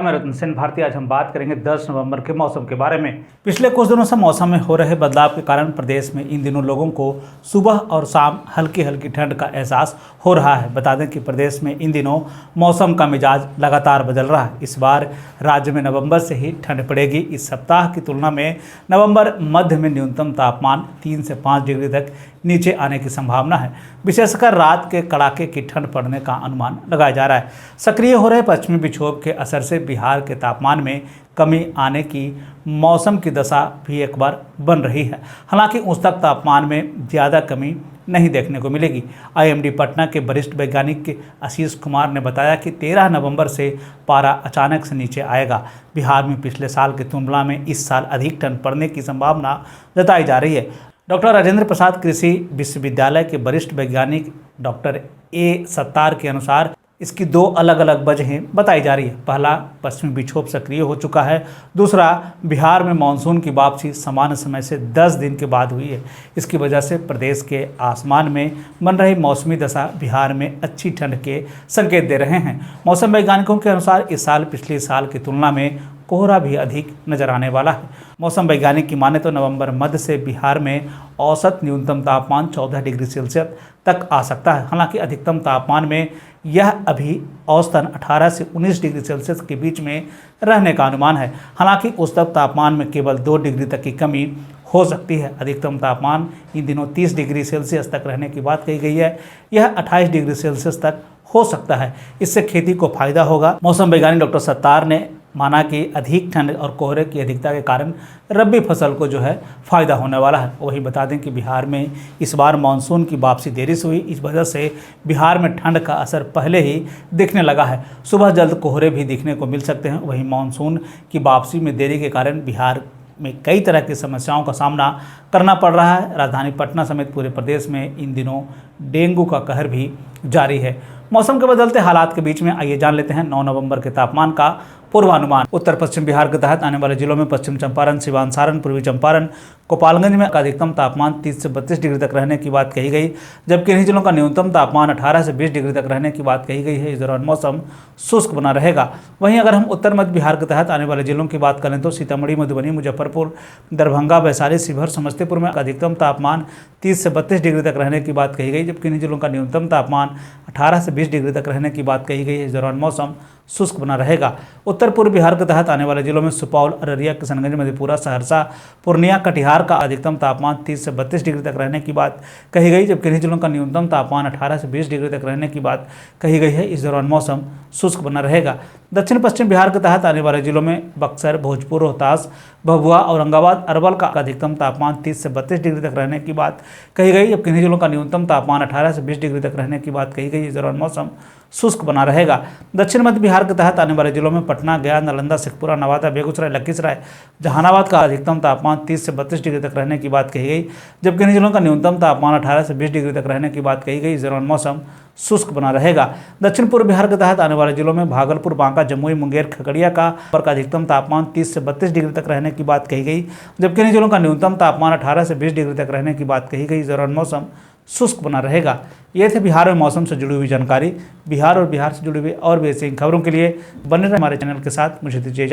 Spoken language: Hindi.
मैं रतन सेन भारती। आज हम बात करेंगे 10 नवंबर के मौसम के बारे में। पिछले कुछ दिनों से मौसम में हो रहे बदलाव के कारण प्रदेश में इन दिनों लोगों को सुबह और शाम हल्की हल्की ठंड का एहसास हो रहा है। बता दें कि प्रदेश में इन दिनों मौसम का मिजाज लगातार बदल रहा है। इस बार राज्य में नवंबर से ही ठंड पड़ेगी। इस सप्ताह की तुलना में नवंबर मध्य में न्यूनतम तापमान 3 से 5 डिग्री तक नीचे आने की संभावना है। विशेषकर रात के कड़ाके की ठंड पड़ने का अनुमान लगाया जा रहा है। सक्रिय हो रहे पश्चिमी विक्षोभ के असर से बिहार के तापमान में कमी आने की मौसम की दशा भी एक बार बन रही है। हालांकि उस तक तापमान में ज़्यादा कमी नहीं देखने को मिलेगी। आईएमडी पटना के वरिष्ठ वैज्ञानिक आशीष कुमार ने बताया कि 13 नवंबर से पारा अचानक से नीचे आएगा। बिहार में पिछले साल की तुलना में इस साल अधिक ठंड पड़ने की संभावना जताई जा रही है। डॉक्टर राजेंद्र प्रसाद कृषि विश्वविद्यालय के वरिष्ठ वैज्ञानिक डॉक्टर ए सत्तार के अनुसार इसकी दो अलग अलग वजहें बताई जा रही है। पहला, पश्चिमी विक्षोभ सक्रिय हो चुका है। दूसरा, बिहार में मानसून की वापसी सामान्य समय से 10 दिन के बाद हुई है। इसकी वजह से प्रदेश के आसमान में बन रही मौसमी दशा बिहार में अच्छी ठंड के संकेत दे रहे हैं। मौसम वैज्ञानिकों के अनुसार इस साल पिछले साल की तुलना में कोहरा भी अधिक नजर आने वाला है। मौसम वैज्ञानिक की माने तो नवंबर मध्य से बिहार में औसत न्यूनतम तापमान 14 डिग्री सेल्सियस तक आ सकता है। हालांकि अधिकतम तापमान में यह अभी औसतन 18 से 19 डिग्री सेल्सियस के बीच में रहने का अनुमान है। हालांकि उस तक तापमान में केवल 2 डिग्री तक की कमी हो सकती है। अधिकतम तापमान इन दिनों 30 डिग्री सेल्सियस तक रहने की बात कही गई है। यह 28 डिग्री सेल्सियस तक हो सकता है। इससे खेती को फायदा होगा। मौसम वैज्ञानिक डॉक्टर सत्तार ने माना कि अधिक ठंड और कोहरे की अधिकता के कारण रबी फसल को जो है फायदा होने वाला है। वही बता दें कि बिहार में इस बार मानसून की वापसी देरी से हुई। इस वजह से बिहार में ठंड का असर पहले ही दिखने लगा है। सुबह जल्द कोहरे भी दिखने को मिल सकते हैं। वहीं मानसून की वापसी में देरी के कारण बिहार में कई तरह की समस्याओं का सामना करना पड़ रहा है। राजधानी पटना समेत पूरे प्रदेश में इन दिनों डेंगू का कहर भी जारी है। मौसम के बदलते हालात के बीच में आइए जान लेते हैं 9 नवंबर के तापमान का पूर्वानुमान। उत्तर पश्चिम बिहार के तहत आने वाले जिलों में पश्चिम चंपारण, सिवान, सारण, पूर्वी चंपारण, गोपालगंज में अधिकतम तापमान 30 से 32 डिग्री तक रहने की बात कही गई, जबकि इन्हीं जिलों का न्यूनतम तापमान 18 से 20 डिग्री तक रहने की बात कही गई है। इस दौरान मौसम शुष्क बना रहेगा। वहीं अगर हम उत्तर मध्य बिहार के तहत आने वाले जिलों की बात करें तो सीतामढ़ी, मधुबनी, मुजफ्फरपुर, दरभंगा, वैशाली, शिवहर, समस्तीपुर में अधिकतम तापमान 30 से 32 डिग्री तक रहने की बात कही गई, जबकि इन्हीं जिलों का न्यूनतम तापमान 18 से 20 डिग्री तक रहने की बात कही गई है। इस दौरान मौसम शुष्क बना रहेगा। उत्तर पूर्व बिहार के तहत आने वाले जिलों में सुपौल, अररिया, किशनगंज, मधेपुरा, सहरसा, पूर्णिया, कटिहार का अधिकतम तापमान 30 से 32 डिग्री तक रहने की बात कही गई, जबकि इन्हीं जिलों का न्यूनतम तापमान 18 से 20 डिग्री तक रहने की बात कही गई है। इस दौरान मौसम शुष्क बना रहेगा। दक्षिण पश्चिम बिहार के तहत आने वाले जिलों में बक्सर, भोजपुर, रोहतास, भभुआ, औरंगाबाद, अरवल का अधिकतम तापमान 30 से 32 डिग्री तक रहने की बात कही गई, जबकि इन्हीं जिलों का न्यूनतम तापमान 18 से 20 डिग्री तक रहने की बात कही गई। इस दौरान मौसम शुष्क बना रहेगा। दक्षिण मध्य बिहार के तहत आने वाले जिलों में पटना, गया, नालंदा, शेखपुरा, नवादा, बेगूसराय, लखीसराय, जहानाबाद का अधिकतम तापमान 30 से 32 डिग्री तक रहने की बात कही गई, जबकि इन जिलों का न्यूनतम तापमान 18 से 20 डिग्री तक रहने की बात कही गई। इस दौरान मौसम शुष्क बना रहेगा। दक्षिण पूर्व बिहार के तहत आने वाले जिलों में भागलपुर, बांका, जमुई, मुंगेर, खगड़िया का अधिकतम तापमान 30 से 32 डिग्री तक रहने की बात कही गई, जबकि इन जिलों का न्यूनतम तापमान 18 से 20 डिग्री तक रहने की बात कही गई। इस दौरान मौसम शुष्क बना रहेगा। ये थे बिहार में मौसम से जुड़ी हुई जानकारी। बिहार और बिहार से जुड़ी हुई और भी ऐसी खबरों के लिए बने रहे हमारे चैनल के साथ। मुझे दीजिए।